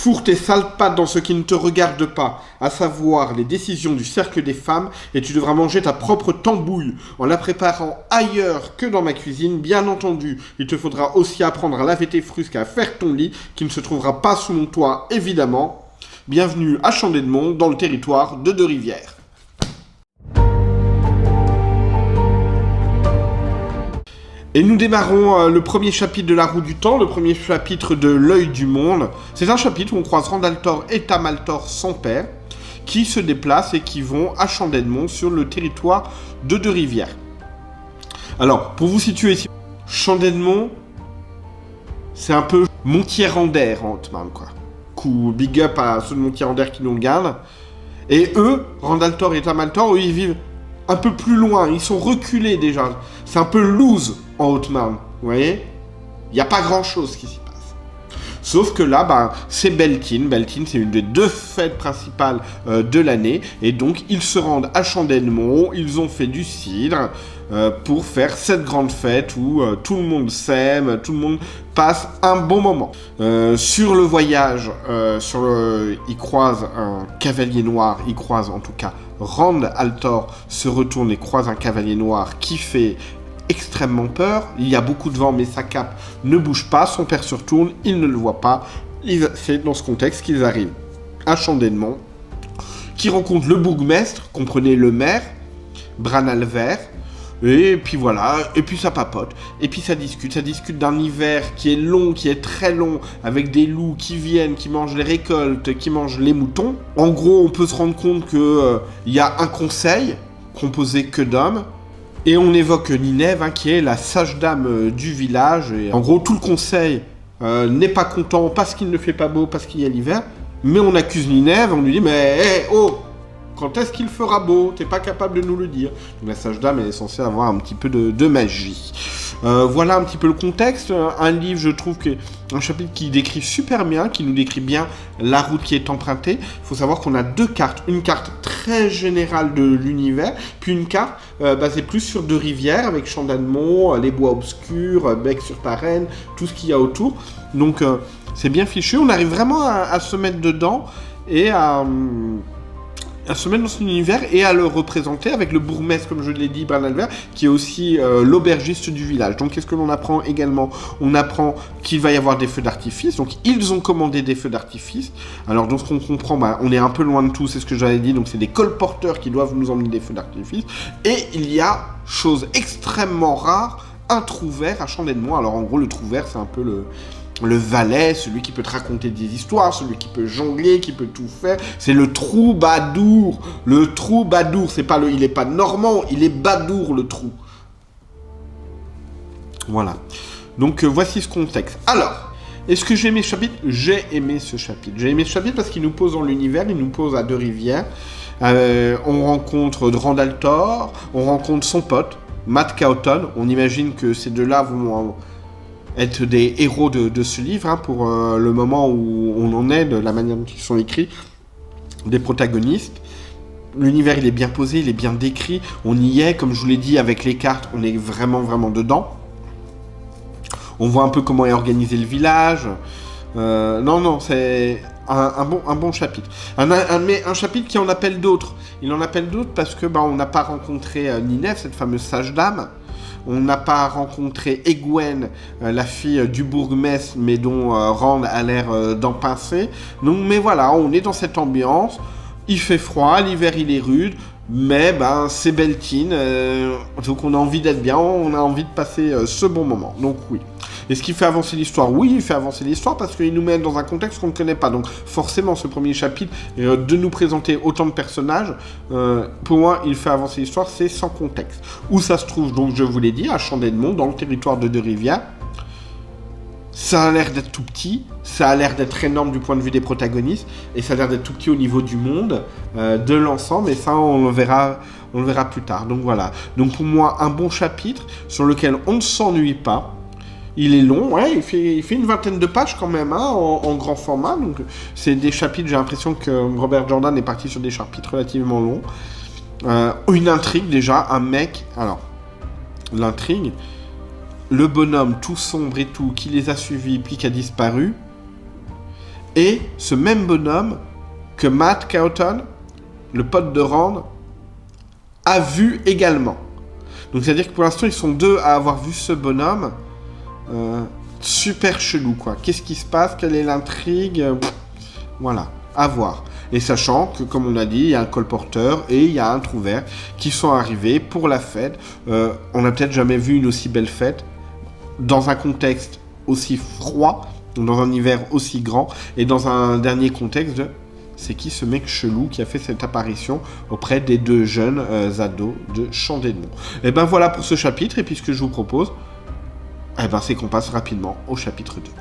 Fourre tes sales pattes dans ce qui ne te regarde pas, à savoir les décisions du cercle des femmes, et tu devras manger ta propre tambouille en la préparant ailleurs que dans ma cuisine, bien entendu. Il te faudra aussi apprendre à laver tes frusques et à faire ton lit, qui ne se trouvera pas sous mon toit, évidemment. Bienvenue à Chandémont, dans le territoire de Deux-Rivières. Et nous démarrons le premier chapitre de La Roue du Temps, le premier chapitre de L'Œil du Monde. C'est un chapitre où on croise Randaltor et Tamaltor, son père, qui se déplacent et qui vont à Chandémont sur le territoire de Deux-Rivières. Alors, pour vous situer ici, Chandémont, c'est un peu Montier-Randère en Haute-Marne, quoi. Coup, big up à ceux de Montier-Randère qui nous regardent. Et eux, Randaltor et Tamaltor, eux, ils vivent un peu plus loin, ils sont reculés déjà. C'est un peu loose en Haute-Marne, vous voyez. Il n'y a pas grand-chose qui s'y passe. Sauf que là, c'est Beltane. Beltane, c'est une des deux fêtes principales de l'année. Et donc, ils se rendent à Chandémont, ils ont fait du cidre pour faire cette grande fête où tout le monde s'aime, tout le monde passe un bon moment. Sur le voyage, ils croisent un cavalier noir, ils croisent en tout cas Randaltor se retourne et croise un cavalier noir qui fait extrêmement peur. Il y a beaucoup de vent, mais sa cape ne bouge pas. Son père se retourne, il ne le voit pas. C'est dans ce contexte qu'ils arrivent à Chandémont, qui rencontre le bourgmestre, comprenez le maire, Branalvert. Et puis voilà, et puis ça papote, et puis ça discute d'un hiver qui est long, qui est très long, avec des loups qui viennent, qui mangent les récoltes, qui mangent les moutons. En gros, on peut se rendre compte que y a un conseil, composé que d'hommes, et on évoque Ninève, qui est la sage-dame du village, et en gros, tout le conseil n'est pas content parce qu'il ne fait pas beau, parce qu'il y a l'hiver, mais on accuse Ninève, on lui dit « Mais, oh !» Quand est-ce qu'il fera beau? T'es pas capable de nous le dire. Donc la sage-dame, elle est censée avoir un petit peu de magie. Voilà un petit peu le contexte. Un livre, je trouve, un chapitre qui décrit super bien, qui nous décrit bien la route qui est empruntée. Il faut savoir qu'on a deux cartes. Une carte très générale de l'univers, puis une carte basée plus sur Deux-Rivières, avec Chandémont, les bois obscurs, Bec-sur-Tarenne, tout ce qu'il y a autour. Donc c'est bien fichu. On arrive vraiment à se mettre dedans et à se mettre dans son univers et à le représenter avec le bourgmestre, comme je l'ai dit, Branalvert, qui est aussi l'aubergiste du village. Donc, qu'est-ce que l'on apprend également? On apprend qu'il va y avoir des feux d'artifice. Donc, ils ont commandé des feux d'artifice. Alors, dans ce qu'on comprend, on est un peu loin de tout, c'est ce que j'avais dit. Donc, c'est des colporteurs qui doivent nous emmener des feux d'artifice. Et il y a, chose extrêmement rare, un trou-vert à Chandémont. Alors, en gros, le trou-vert, c'est un peu le valet, celui qui peut te raconter des histoires, celui qui peut jongler, qui peut tout faire. C'est le troubadour. Le troubadour, c'est pas il est pas normand, il est badour, le trou. Voilà. Donc, voici ce contexte. Alors, est-ce que j'ai aimé ce chapitre? J'ai aimé ce chapitre. J'ai aimé ce chapitre parce qu'il nous pose dans l'univers, il nous pose à Deux-Rivières. On rencontre Randaltor, on rencontre son pote, Matt Cawthon. On imagine que ces deux-là vont être des héros de ce livre, pour le moment où on en est, de la manière dont ils sont écrits, des protagonistes. L'univers, il est bien posé, il est bien décrit, on y est, comme je vous l'ai dit, avec les cartes, on est vraiment, vraiment dedans. On voit un peu comment est organisé le village. C'est un bon chapitre. Mais un chapitre qui en appelle d'autres. Il en appelle d'autres parce que on n'a pas rencontré Ninève, cette fameuse sage-dame. On n'a pas rencontré Egwene, la fille du bourgmestre, mais dont Rand a l'air d'en pincer. Donc, mais voilà, on est dans cette ambiance. Il fait froid, l'hiver il est rude, mais c'est Beltane. Donc on a envie d'être bien, on a envie de passer ce bon moment. Donc oui. Est-ce qu'il fait avancer l'histoire? Oui, il fait avancer l'histoire parce qu'il nous met dans un contexte qu'on ne connaît pas. Donc forcément, ce premier chapitre, de nous présenter autant de personnages, pour moi, il fait avancer l'histoire, c'est sans contexte. Où ça se trouve, donc je vous l'ai dit, à Chandémont, dans le territoire de Deux-Rivières. Ça a l'air d'être tout petit, ça a l'air d'être énorme du point de vue des protagonistes, et ça a l'air d'être tout petit au niveau du monde, de l'ensemble, et ça, on le verra plus tard. Donc voilà. Donc pour moi, un bon chapitre sur lequel on ne s'ennuie pas. Il est long, ouais, il fait une vingtaine de pages quand même, en grand format. Donc c'est des chapitres, j'ai l'impression que Robert Jordan est parti sur des chapitres relativement longs. Une intrigue déjà, un mec... Alors, l'intrigue, le bonhomme tout sombre et tout, qui les a suivis puis qui a disparu, Et ce même bonhomme que Matt Caughton, le pote de Rand, a vu également. Donc c'est-à-dire que pour l'instant, ils sont 2 à avoir vu ce bonhomme. Super chelou, quoi. Qu'est-ce qui se passe? Quelle est l'intrigue? Voilà, à voir. Et sachant que, comme on a dit, il y a un colporteur et il y a un trou vert qui sont arrivés pour la fête. On n'a peut-être jamais vu une aussi belle fête dans un contexte aussi froid, dans un hiver aussi grand, et dans un dernier contexte de c'est qui ce mec chelou qui a fait cette apparition auprès des 2 jeunes ados de Champ-des-Monts. Et ben voilà pour ce chapitre, et puis ce que je vous propose, c'est qu'on passe rapidement au chapitre 2.